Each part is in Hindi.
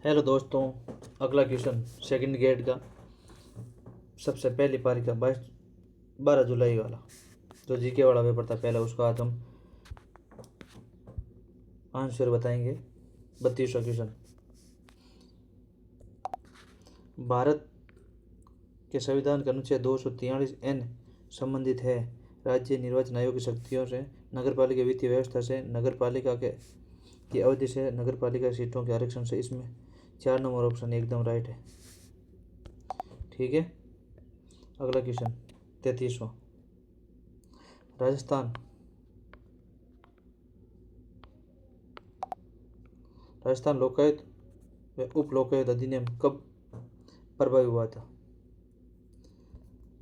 हेलो दोस्तों, अगला क्वेश्चन सेकंड ग्रेड का सबसे पहली पारी का 12 जुलाई वाला जो जीके वाला पेपर था पहला, उसका आज हम आंसर बताएंगे। 32वां क्वेश्चन, भारत के संविधान के अनुच्छेद 243 संबंधित है राज्य निर्वाचन आयोग की शक्तियों से, नगरपालिका वित्तीय व्यवस्था से, नगरपालिका के की अवधि से, नगरपालिका सीटों के आरक्षण से। इसमें 4 नंबर ऑप्शन एकदम राइट है। ठीक है, अगला क्वेश्चन 33वां, राजस्थान लोकायुक्त व उप लोकायुक्त अधिनियम कब प्रभावी हुआ था?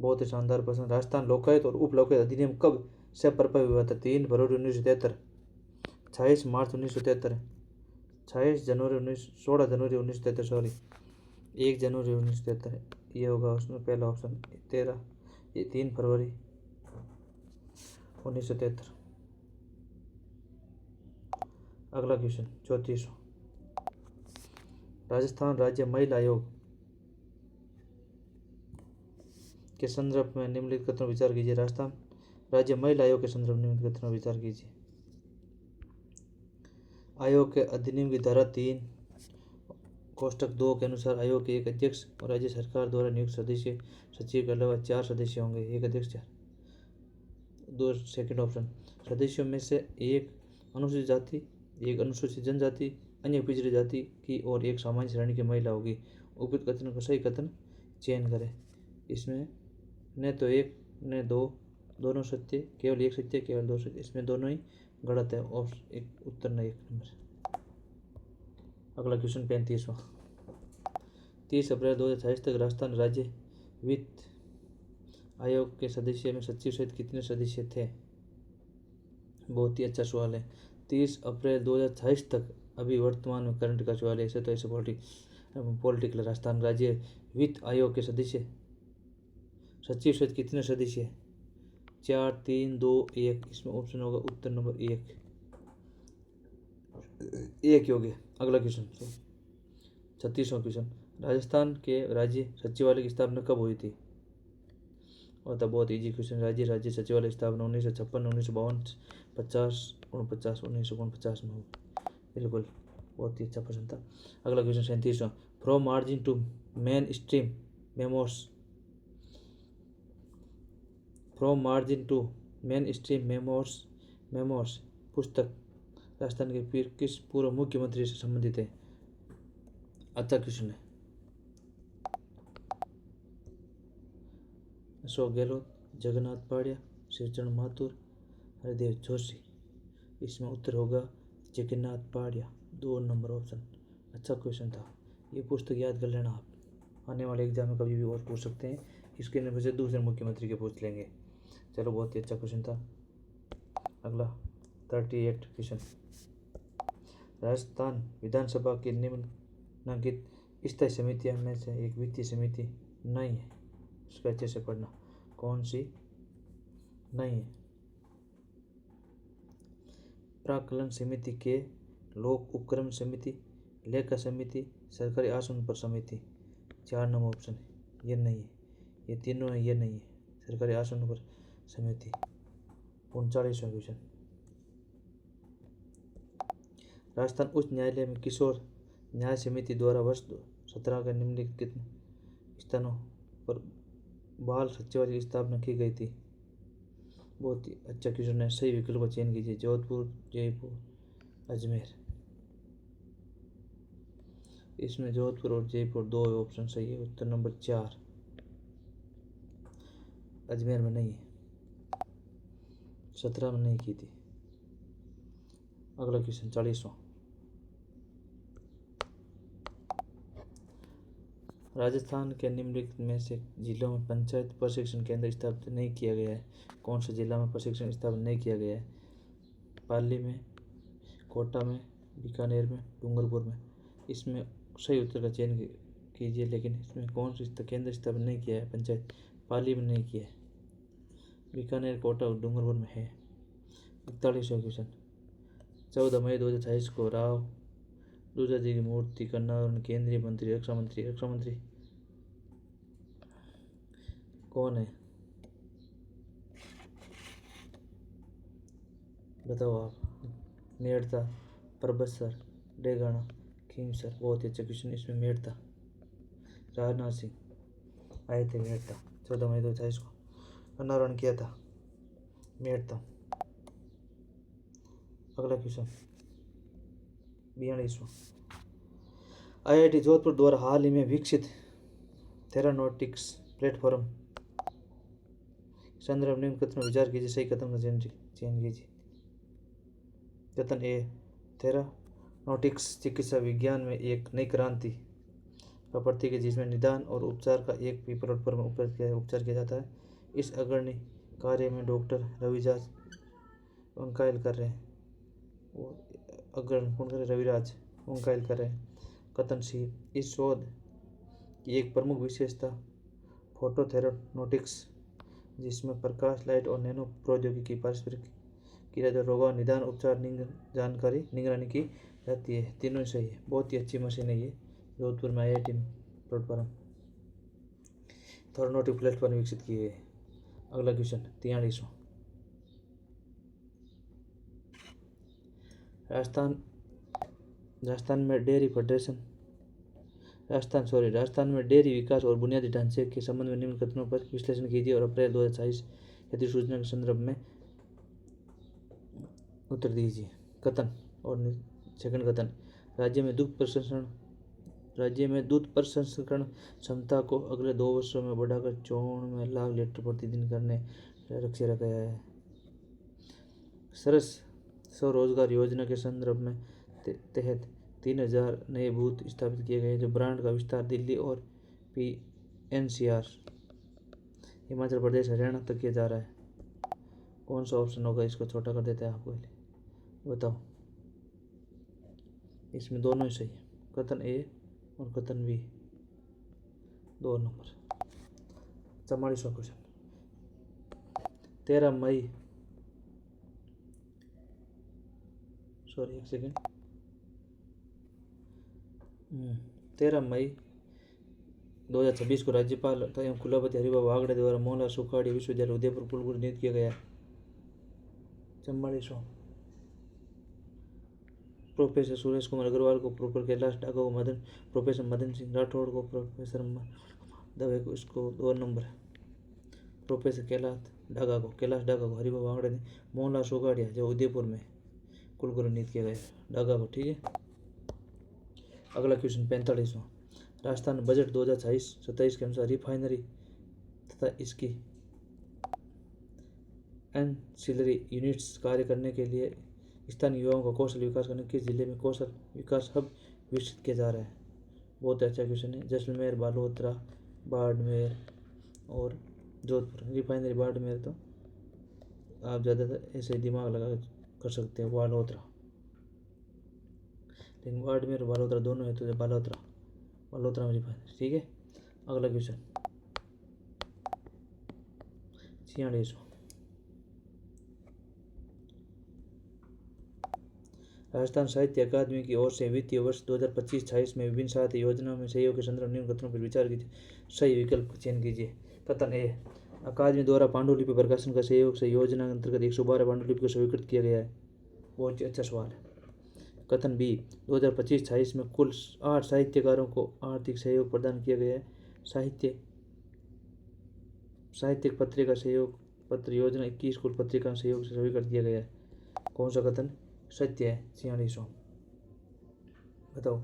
बहुत ही शानदार प्रश्न। राजस्थान लोकायुक्त और उप लोकायुक्त अधिनियम कब से प्रभावी हुआ था? 3 फरवरी 1973, 26 मार्च 1973, 16 जनवरी 1973, सॉरी 1 जनवरी 1973। ये होगा उसमें पहला ऑप्शन 13, ये 3 फरवरी 1973। अगला क्वेश्चन 34वां, राजस्थान राज्य महिला आयोग के संदर्भ में निम्नलिखित कथनों पर विचार कीजिए। राजस्थान राज्य महिला आयोग के संदर्भ में निम्नलिखित कथनों पर विचार कीजिए। आयोग के अधिनियम की धारा 3 कोष्टक 2 के अनुसार आयोग के एक अध्यक्ष और राज्य सरकार द्वारा नियुक्त सदस्य सचिव के अलावा 4 सदस्य होंगे। एक अध्यक्ष 4, दो सेकंड ऑप्शन, सदस्यों में से एक अनुसूचित जाति, एक अनुसूचित जनजाति, अन्य पिछड़ी जाति की और एक सामान्य श्रेणी की महिला होगी। उपयुक्त कथन का सही कथन चयन करें। इसमें न तो एक न दो, दोनों सत्य, केवल एक सत्य, केवल दो सत्य। इसमें दोनों ही गलत है। ऑप्शन एक उत्तर नहीं, 1 नंबर। अगला क्वेश्चन 35वां, 30 अप्रैल 2028 तक राजस्थान राज्य वित्त आयोग के सदस्य में सचिव सहित कितने सदस्य थे? बहुत ही अच्छा सवाल है। 30 अप्रैल 2028 तक, अभी वर्तमान में करंट का सवाल है। ऐसे तो ऐसे पॉलिटिकल राजस्थान राज्य वित्त आयोग के सदस्य सचिव सहित कितने सदस्य? 4, 3, 2, 1। इसमें ऑप्शन होगा उत्तर नंबर 1, 1 योग्य। अगला क्वेश्चन 36वां क्वेश्चन, राजस्थान के राज्य सचिवालय की स्थापना कब हुई थी? और था बहुत इजी क्वेश्चन। राज्य सचिवालय की स्थापना 1956, 1952, 50, 49, 1949 में हुई। बिल्कुल, बहुत ही अच्छा प्रश्न था। अगला क्वेश्चन 37वां, from margin to mainstream memoirs, from margin to mainstream memoirs पुस्तक राजस्थान के किस पूर्व मुख्यमंत्री से संबंधित है? अच्छा क्वेश्चन है। अशोक गहलोत, जगन्नाथ पाड़िया, शिवचरण माथुर, हरिदेव जोशी। इसमें उत्तर होगा जगन्नाथ पाड़िया, 2 नंबर ऑप्शन। अच्छा क्वेश्चन था। ये पुस्तक याद कर लेना आप, आने वाले एग्जाम में कभी भी और पूछ सकते हैं। इसके नंबर से दूसरे मुख्यमंत्री के पूछ लेंगे। चलो, बहुत ही अच्छा क्वेश्चन था। अगला 38 क्वेश्चन, राजस्थान विधानसभा की निम्नलिखित स्थायी समितियों में से एक वित्तीय समिति नहीं है। उसको अच्छे से पढ़ना, कौन सी नहीं है? प्राक्कलन समिति के, लोक उपक्रम समिति, लेखा समिति, सरकारी आसन पर समिति। 4 नंबर ऑप्शन है, ये नहीं है। ये तीनों है, ये नहीं है। सरकारी आसन पर समिति। 39वां क्वेश्चन, राजस्थान उच्च न्यायालय में किशोर न्याय समिति द्वारा वर्ष 2017 का निम्नलिखित स्थानों पर बाल सचिवालय की स्थापना की गई थी। बहुत ही अच्छा क्वेश्चन है। सही विकल्प का चयन कीजिए। जोधपुर, जयपुर, अजमेर। इसमें जोधपुर और जयपुर 2 ऑप्शन सही है। उत्तर नंबर 4, अजमेर में नहीं है, 17 में नहीं की थी। अगला क्वेश्चन 40वां, राजस्थान के निम्नलिखित में से जिलों में पंचायत प्रशिक्षण केंद्र स्थापित नहीं किया गया है। कौन से जिला में प्रशिक्षण स्थापित नहीं किया गया है? पाली में, कोटा में, बीकानेर में, डूंगरपुर में। इसमें सही उत्तर का चयन कीजिए। लेकिन इसमें कौन सा केंद्र स्थापित नहीं किया है? पंचायत पाली में नहीं किया है, बीकानेर, कोटा और डूंगरपुर में है। 41वां क्वेश्चन, 14 मई 2028 को राव दुर्गा जी की मूर्ति का अनावरण केंद्रीय मंत्री रक्षा मंत्री कौन है, बताओ आप। मेड़ता, प्रबसर, डेगाना, खींवसर। बहुत ही अच्छा क्वेश्चन, इसमें मेड़ता। राजनाथ सिंह आए थे मेड़ता, 14 मई 2024 को अनावरण किया था मेड़ता। अगला क्वेश्चन 42वां। IIT जोधपुर द्वारा हाल ही में विकसित थेरानोटिक्स प्लेटफॉर्म संदर्भ निम्न कथन में विचार कीजिए, सही कथन का चयन कीजिए। कथन ए, थेरानोटिक्स चिकित्सा विज्ञान में एक नई क्रांति का प्रतीक है जिसमें निदान और उपचार का एक ही प्लेटफॉर्म में उपचार किया जाता है। इस अग्रणी कार्य में डॉक्टर रविराज उंकाइल कर रहे हैं, रविराज उंकाइल कर रहे हैं। कथन सी, इस शोध की एक प्रमुख विशेषता फोटोथेरानोटिक्स जिसमें प्रकाश, लाइट और नैनो प्रौद्योगिकी पारस्परिक क्रिया द्वारा रोगों निदान, उपचार, निगरानी की जाती है। तीनों सही है, बहुत ही अच्छी मशीन है ये। जोधपुर में IIT प्लेटफॉर्म थेरानोटिक प्लेटफॉर्म विकसित किए गए। अगला क्वेश्चन 43वां। राजस्थान में डेयरी विकास और बुनियादी ढांचे के संबंध में निम्न कथनों पर विश्लेषण कीजिए और अप्रैल 2024 हेतु सूचना के संदर्भ में उत्तर दीजिए। कथन और सेकंड कथन, राज्य में दूध प्रसंस्करण क्षमता को अगले 2 वर्षों में बढ़ाकर 54 लाख लीटर प्रतिदिन करने का लक्ष्य रखा गया है। सरस स्वरोजगार योजना के संदर्भ में तहत 3000 नए बूथ स्थापित किए गए, जो ब्रांड का विस्तार दिल्ली और PNCR हिमाचल प्रदेश, हरियाणा तक किया जा रहा है। कौन सा ऑप्शन होगा, इसको छोटा कर देता है आपको, बताओ। इसमें दोनों ही सही है, कथन ए और कथन बी, 2 नंबर। 44वां क्वेश्चन 13 मई 2026 को राज्यपाल एवं कुलपति हरिभाऊ बागड़े द्वारा मोहनलाल सुखाड़ी विश्वविद्यालय उदयपुर कुलगुरु नियुक्त किया गया। 44वां प्रोफेसर सुरेश कुमार अग्रवाल को, प्रोफेसर कैलाश डागा को, प्रोफेसर मदन सिंह राठौड़ को, प्रोफेसर दवे को, इसको 2 नंबर। प्रोफेसर कैलाश डागा को हरिभाऊ बागड़े ने मोहनलाल सुखाड़िया जो उदयपुर में कुलगुरु नियुक्त किया गया डागा को, ठीक है। अगला क्वेश्चन 45वां। राजस्थान बजट 2026-27 के अनुसार रिफाइनरी तथा इसकी एंसिलरी यूनिट्स कार्य करने के लिए स्थानीय युवाओं का कौशल विकास करने किस जिले में कौशल विकास हब विकसित किया जा रहा है। बहुत अच्छा क्वेश्चन है। जैसलमेर, बालोतरा, बाड़मेर और जोधपुर। रिफाइनरी बाड़मेर तो आप ज़्यादातर ऐसे दिमाग लगा कर सकते हो, बालोतरा, लेकिन बाड़मेर और बालोतरा दोनों है तो बालोतरा में रिफाइनरी, ठीक है। अगला क्वेश्चन 46वां। राजस्थान साहित्य अकादमी की ओर से वित्तीय वर्ष 2025-26 में विभिन्न साहित्य योजनाओं में सहयोग के संदर्भ निम्न कथनों पर विचार कीजिए, सही विकल्प का चयन कीजिए। कथन ए, अकादमी द्वारा पांडुलिपि प्रकाशन का सहयोग से योजना के अंतर्गत 112 पांडुलिपि को स्वीकृत किया गया है। बहुत ही अच्छा सवाल है। कथन बी, 2025-26 में कुल 8 साहित्यकारों को आर्थिक सहयोग प्रदान किया गया है। साहित्यिक पत्रिका सहयोग पत्र योजना 21 कुल पत्रिका सहयोग से स्वीकृत किया गया है। कौन सा कथन सत्य है? 46वां, बताओ।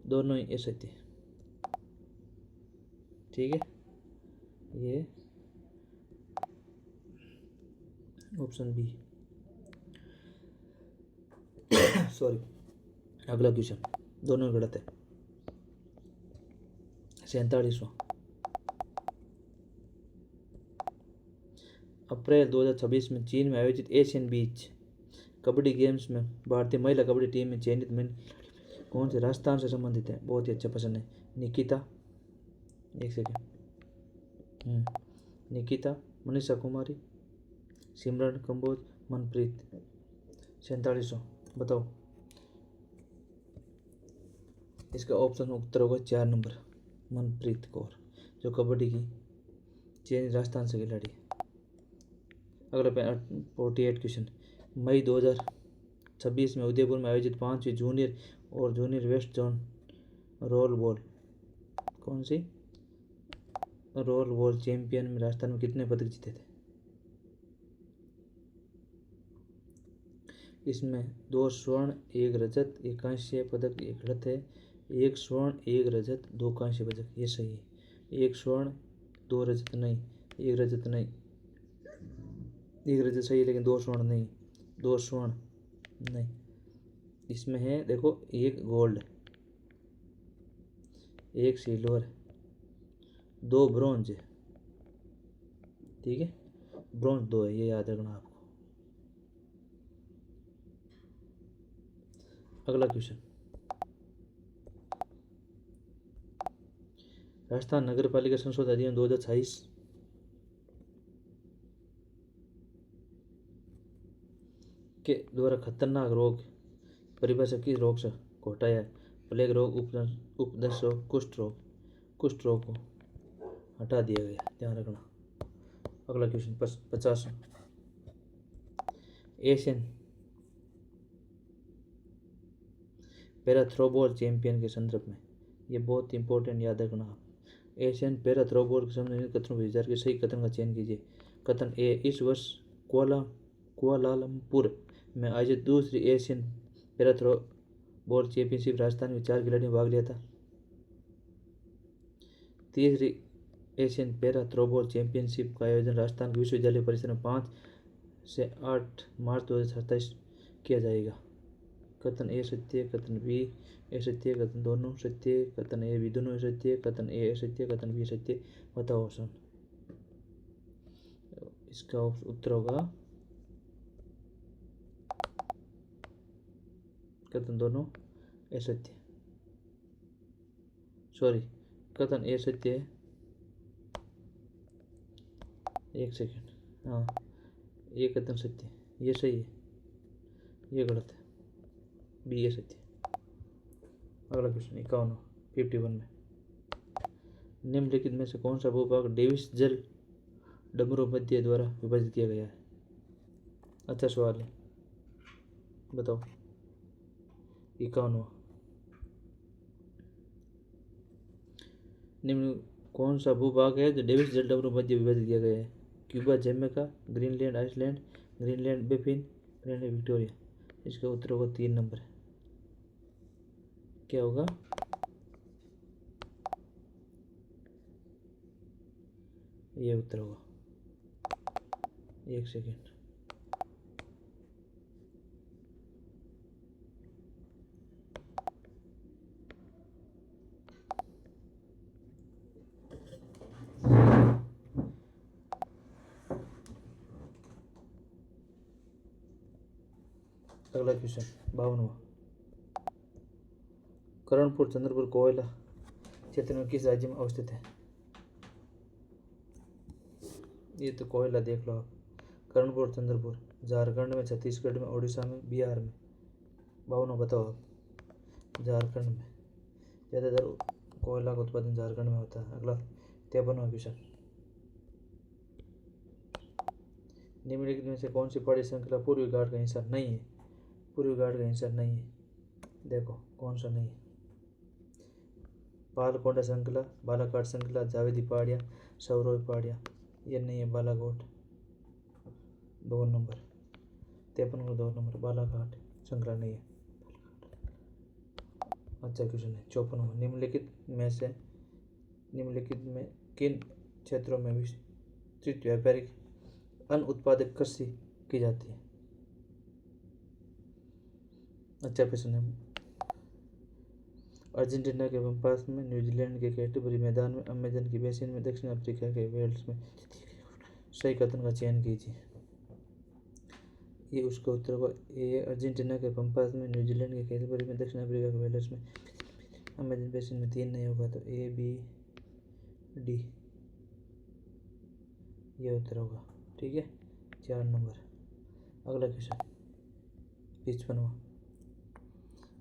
दोनों ही सत्य, ठीक है। ये ऑप्शन बी सॉरी, अगला क्वेश्चन दोनों गलत है। 47वां, अप्रैल 2026 में चीन में आयोजित एशियन बीच कबड्डी गेम्स में भारतीय महिला कबड्डी टीम में चयनित कौन से राजस्थान से संबंधित है? बहुत ही अच्छा प्रश्न है। निकिता, एक सेकेंड, निकिता, मनीषा कुमारी, सिमरन कंबोज, मनप्रीत। 4700। बताओ इसका ऑप्शन उत्तर होगा 4 नंबर, मनप्रीत कौर, जो कबड्डी की चेन राजस्थान से खिलाड़ी है। अगला 48 क्वेश्चन, मई 2026 में उदयपुर में आयोजित 5वीं जूनियर और junior west zone role ball कौन सी रोल बॉल चैंपियन में राजस्थान में कितने पदक जीते थे? इसमें 2 स्वर्ण 1 रजत 1 कांस्य पदक ये गलत है। 1 स्वर्ण 1 रजत 2 कांस्य पदक ये सही है। 1 स्वर्ण 2 रजत नहीं, 1 रजत नहीं, 1 रजत सही है लेकिन 2 स्वर्ण नहीं, 2 स्वर्ण नहीं। इसमें है देखो 1 गोल्ड 1 सिल्वर 2 ब्रॉन्ज, ठीक है, ब्रॉन्ज 2 है, ये याद रखना आपको। अगला क्वेश्चन, राजस्थान नगर पालिका संशोधन अधिनियम 2026 के द्वारा खतरनाक रोग परिभाषा किस रोग से घटाया है? प्लेग रोग, उपदंश रोग, कुष्ठ रोग को हटा दिया गया, ध्यान रखना। अगला question 50, Asian para throwball champion के संदर्भ में, ये बहुत इंपॉर्टेंट, याद रखना आप। एशियन पैरा थ्रोबॉल के संबंध में कथनों के विचार के सही कथन का चयन कीजिए। कथन ए, इस वर्ष कुआलालंपुर में आयोजित दूसरी Asian para throwball championship Rajasthan में 4 खिलाड़ियों ने भाग लिया था। तीसरी एशियन पैरा थ्रोबॉल चैंपियनशिप का आयोजन राजस्थान के विश्वविद्यालय परिसर में 5 से 8 मार्च 2027 किया जाएगा। कथन ए सत्य, कथन बी असत्य, कथन दोनों सत्य, कथन ए भी दोनों सत्य, कथन ए असत्य, कथन बी सत्य। बताओ ऑप्शन। इसका उत्तर होगा कथन दोनों असत्य, सॉरी कथन ए सत्य है। 1 सेकेंड, हाँ ये कथन सत्य, ये सही है, ये गलत है, बी ये सत्य। अगला क्वेश्चन 51 में, निम्नलिखित में से कौन सा भूभाग डेविस जल डमरू मध्य द्वारा विभाजित किया गया है? अच्छा सवाल है, बताओ। 51, निम्न कौन सा भूभाग है जो डेविस जल डमरू मध्य विभाजित किया गया है? Cuba, Jamaica, Greenland, Iceland, Greenland Baffin, Greenland Victoria. इसका उत्तर होगा 3 नंबर, क्या होगा? ये उत्तर होगा। 1 सेकेंड, अगला क्वेश्चन 52, करणपुर चंद्रपुर कोयला क्षेत्र में किस राज्य में अवस्थित है? ये तो कोयला देख लो आप। करणपुर चंद्रपुर झारखंड में, छत्तीसगढ़ में, उड़ीसा में, बिहार में। 52 बताओ आप। झारखंड में, ज़्यादातर कोयला का उत्पादन झारखंड में होता है। अगला 53वां क्वेश्चन, निम्नलिखित में से कौन सी पहाड़ी श्रृंखला पूर्वी घाट का हिस्सा नहीं है? पूर्वी घाट का हिस्सा नहीं है, देखो कौन सा नहीं है? पालकोंडा श्रृंखला, बालाघाट श्रृंखला, जावेदी पहाड़ियाँ, सौरव पहाड़ियाँ। ये नहीं है, बालाघाट 2 नंबर, 53 को 2 नंबर, बालाघाट श्रृंखला नहीं है। अच्छा क्वेश्चन है 54, निम्नलिखित में किन क्षेत्रों में विस्तृत व्यापारिक अन्न उत्पादक कृषि की जाती है? अच्छा प्रश्न है। अर्जेंटीना के पंपास में, न्यूजीलैंड के कैंटरबरी मैदान में, अमेजन की बेसिन में, दक्षिण अफ्रीका के वेल्स में। सही कथन का चयन कीजिए। ये उसका उत्तर होगा ए, अर्जेंटीना के पंपास में, न्यूजीलैंड के कैंटरबरी में, दक्षिण अफ्रीका के वेल्स में, अमेजन बेसिन में। 3 नहीं होगा तो ए, बी, डी ये उत्तर होगा, ठीक है। 4 नंबर। अगला क्वेश्चन 55वां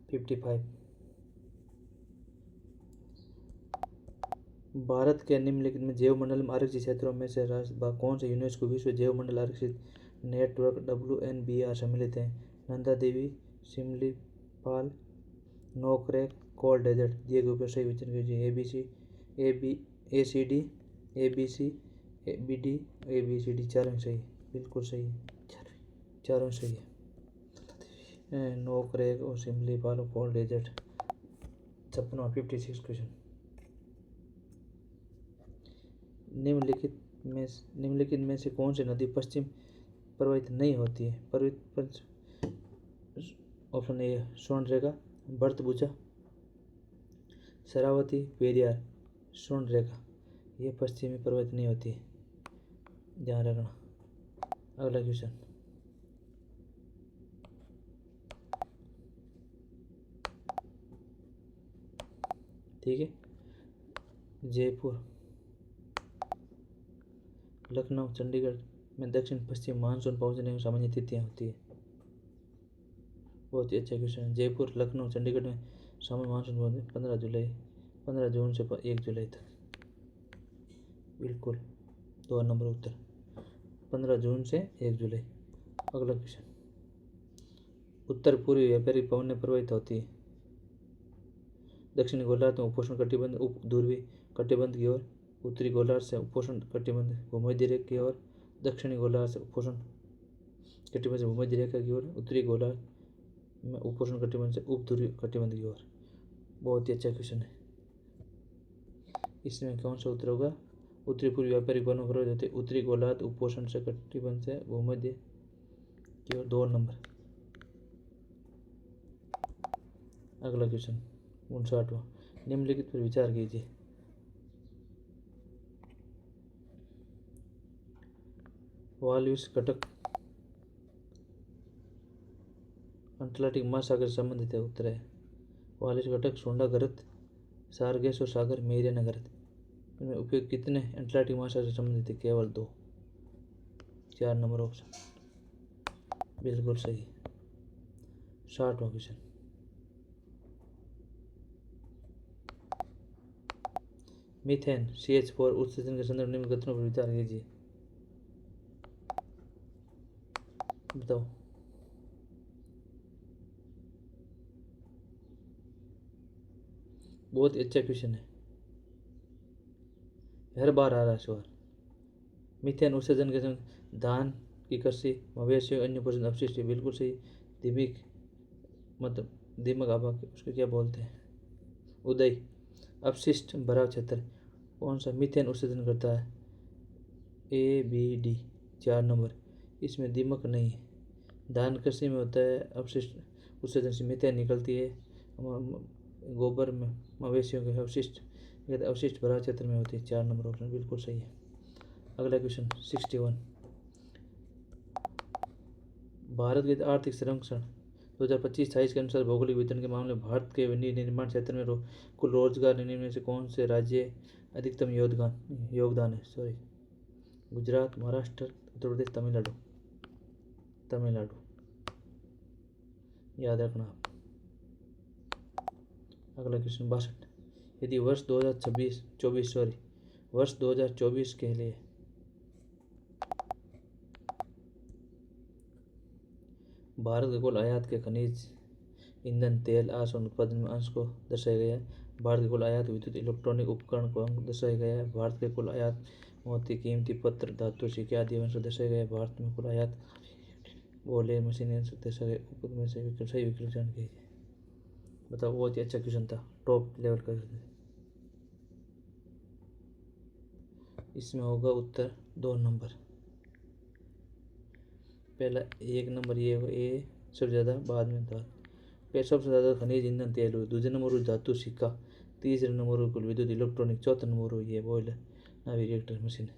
55। भारत के निम्नलिखित में जैव मंडल में आरक्षित क्षेत्रों में से राष्ट्र भाग कौन से यूनेस्को विश्व जैव मंडल आरक्षित नेटवर्क WNBR सम्मिलित हैं? नंदा देवी, सिमलीपाल, नोकरेक, कोल डेजर्ट। दिए गए ऊपर सही विचरण कीजिए। ACD, ABC, ABD, ABCD चारों सही, बिल्कुल सही है, चारों सही है। नोकरेक और सिमलीपाल और कोल डेजर्ट। 56 क्वेश्चन। निम्नलिखित में से कौन सी नदी पश्चिम प्रवाहित नहीं होती है? Option A Swarnarekha, Bharathapuzha, Sharavati, Periyar. स्वर्णरेखा ये पश्चिमी प्रवाहित नहीं होती है, ध्यान रखना। अगला क्वेश्चन। ठीक है। जयपुर, लखनऊ, चंडीगढ़ में दक्षिण पश्चिम मानसून पहुंचने में सामान्य तिथियां होती है। बहुत ही अच्छा क्वेश्चन है। जयपुर, लखनऊ, चंडीगढ़ में सामान्य मानसून पहुंचने 15 जून से 1 जुलाई तक। बिल्कुल 2 नंबर उत्तर, 15 जून से 1 जुलाई। अगला क्वेश्चन। उत्तर पूर्वी व्यापारिक पवनें प्रवाहित होती है दक्षिणी गोलार्ध में उपोष्ण कटिबंध उप ध्रुवी कटिबंध की ओर, उत्तरी गोलार्ध से उपोष्ण कटिबंध भूमध्य रेखा की ओर, दक्षिणी गोलार्ध से उपोष्ण कटिबंध से भूमध्य रेखा की ओर, उत्तरी गोलार्ध में उपोष्ण कटिबंध से उप ध्रुवी कटिबंध की ओर। बहुत ही अच्छा क्वेश्चन है। इसमें कौन सा उत्तर होगा? उत्तरी पूर्वी व्यापारिक पवनें प्रवाहित होती है उत्तरी गोलार्ध उपोष्ण से कटिबंध से भूमध्य की ओर। 2 नंबर। अगला क्वेश्चन 59वां। निम्नलिखित पर विचार कीजिए। वाल्विस घटक अटलांटिक महासागर से संबंधित है। उत्तर है वाल्विस घटक, सोंडा घरत, सारगेस और सागर मेरियाना घरत। इनमें उपयोग कितने अटलांटिक महासागर से संबंधित है? केवल 2। 4 नंबर ऑप्शन बिल्कुल सही। 60वां क्वेश्चन। मीथेन CH4 उत्सर्जन के संदर्भ निम्न कथनों पर विचार कीजिए। बताओ। बहुत ही अच्छा क्वेश्चन है, हर बार आ रहा है सवाल। मीथेन उत्सर्जन के संदर्भ धान की कृषि, मवेशियों अन्य पशु अपशिष्ट। बिल्कुल सही। दिमिक मतलब दिमक आभा उसको क्या बोलते हैं? उदय। अपशिष्ट भरा क्षेत्र कौन सा मीथेन उत्सर्जन करता है? ABD 4 number. इसमें दीमक नहीं है। धान कृषि में होता है अपशिष्ट उत्सर्जन से मीथेन निकलती है। गोबर में मवेशियों के अवशिष्ट भरा क्षेत्र में होती है। 4 नंबर ऑप्शन बिल्कुल सही है। अगला क्वेश्चन 61। भारत के आर्थिक सर्वेक्षण 2025-26 के अनुसार भौगोलिक वितरण के मामले में भारत के निर्माण क्षेत्र में कुल रोजगार निम्न में से कौन से राज्य अधिकतम योगदान है? गुजरात, महाराष्ट्र, उत्तर प्रदेश, तमिलनाडु। याद रखना। अगला क्वेश्चन 62। यदि वर्ष 2024 के लिए भारत के कुल आयात के खनिज, ईंधन, तेल, आसन उत्पादन में अंश को दर्शाया गया है। भारत के कुल आयात विद्युत इलेक्ट्रॉनिक उपकरण को अंक दर्शाया गया है। भारत के कुल आयात मोती, कीमती पत्र, धातु, सिक्के आदि अंश दर्शाया गया है। भारत में कुल आयात बोले मशीनें अंश दर्शाया गया। ऊपर में से सही विकल्प चयन कीजिए। बताओ। बहुत ही अच्छा क्वेश्चन था, टॉप लेवल का। इसमें होगा उत्तर 2 नंबर। पहला 1 नंबर ये सबसे ज़्यादा, बाद में था सबसे ज़्यादा खनिज, ईंधन, तेल। दूसरे नंबर धातु, सिक्का। तीसरे नंबर कुल विद्युत इलेक्ट्रॉनिक। चौथा नंबर ये बॉयलर नावी रिएक्टर मशीन।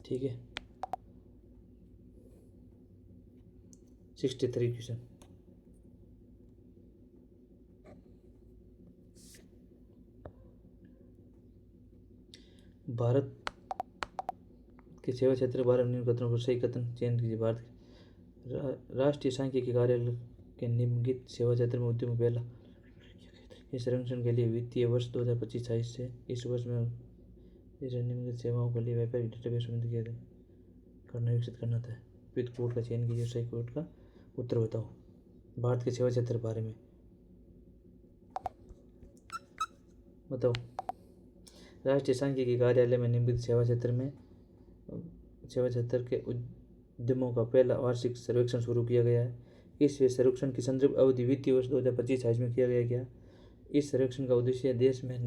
ठीक है। 63 क्वेश्चन। भारत के सेवा क्षेत्र के बारे में निम्न कथनों पर सही कथन चयन कीजिए। भारत राष्ट्रीय सांख्यिकी कार्यालय के निम्नलिखित सेवा क्षेत्र में उद्यम पहला इस सर्वेक्षण के लिए वित्तीय वर्ष 2025-26 से इस वर्ष में इस निम्नलिखित सेवाओं के लिए व्यापारिक डेटाबेस किया करना विकसित करना था। उपयुक्त कोड का चयन कीजिए, सही कोड का उत्तर बताओ। भारत के सेवा क्षेत्र बारे में बताओ। राष्ट्रीय सांख्यिकी कार्यालय में निम्नलिखित सेवा क्षेत्र के उद्यमों का पहला वार्षिक सर्वेक्षण शुरू किया गया है। इस सर्वेक्षण की संदर्भ अवधि वित्तीय वर्ष 2025-26 में किया गया। इस सर्वेक्षण का उद्देश्य देश में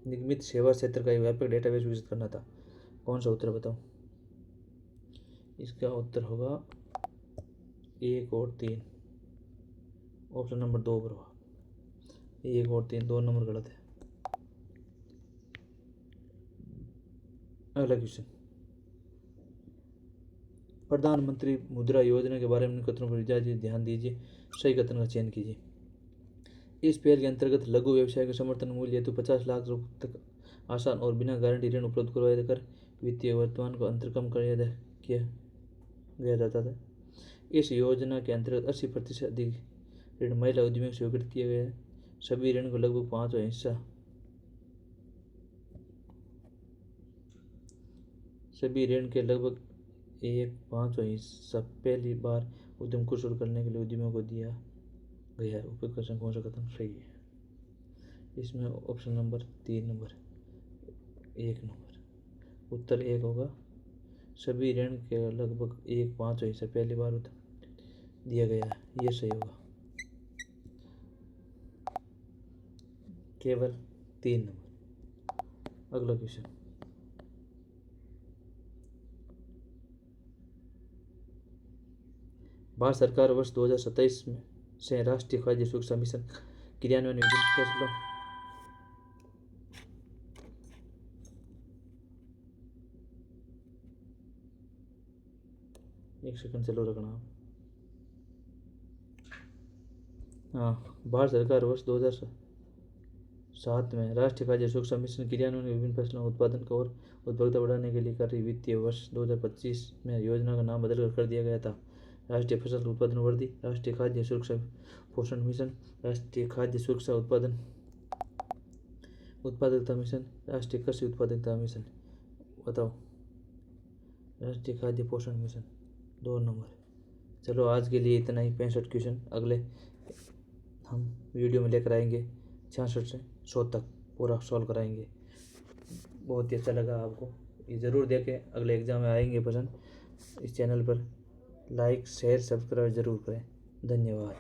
निगमित सेवा क्षेत्र का एक व्यापक डेटाबेस विकसित करना था। कौन सा उत्तर बताओ। इसका उत्तर होगा 1 और 3, ऑप्शन नंबर 2 पर होगा। 1 और 3 2 नंबर गलत है। अगला क्वेश्चन, प्रधानमंत्री मुद्रा योजना के बारे में कथनों पर ध्यान दीजिए, सही कथन का चयन कीजिए। इस पहल के अंतर्गत लघु व्यवसाय के समर्थन मूल्य हेतु 50 लाख रुपये तक आसान और बिना गारंटी ऋण उपलब्ध करवाया कर वित्तीय वर्तमान को अंतर कम किया गया जाता था। इस योजना के अंतर्गत 80% अधिक ऋण महिला उद्यमियों को स्वीकृत किया गया है। सभी ऋण को लगभग 5वां हिस्सा सभी ऋण के लगभग 1/5 हिस्सा पहली बार उद्यम को शुरू करने के लिए उद्यमियों को दिया गया है। उपयुक्त क्वेश्चन कौन सा कथन सही है। इसमें ऑप्शन नंबर 3 नंबर 1 नंबर उत्तर 1 होगा। सभी ऋण के लगभग 1/5 हिस्सा पहली बार उद्यम दिया गया है, ये सही होगा। केवल 3 नंबर। अगला क्वेश्चन, भारत सरकार वर्ष 2027 में से राष्ट्रीय खाद्य सुरक्षा मिशन क्रियान्वयन विभिन्न फैसलों एक सेकंड चलो रखना। भारत सरकार वर्ष 2007 में राष्ट्रीय खाद्य सुरक्षा मिशन क्रियान्वयन विभिन्न फैसलों उत्पादन को और उत्पादकता बढ़ाने के लिए कर रही वित्तीय वर्ष 2025 में योजना का नाम बदलकर कर दिया गया था राष्ट्रीय फसल उत्पादन वृद्धि, राष्ट्रीय खाद्य सुरक्षा पोषण मिशन, राष्ट्रीय खाद्य सुरक्षा उत्पादकता मिशन, राष्ट्रीय कृषि उत्पादकता मिशन। बताओ। राष्ट्रीय खाद्य पोषण मिशन 2 नंबर। चलो आज के लिए इतना ही। 65 क्वेश्चन अगले हम वीडियो में लेकर आएंगे। 66 से 100 तक पूरा सॉल्व कराएंगे। बहुत ही अच्छा लगा आपको, ये ज़रूर देखें, अगले एग्ज़ाम में आएंगे पसंद। इस चैनल पर लाइक शेयर सब्सक्राइब ज़रूर करें। धन्यवाद।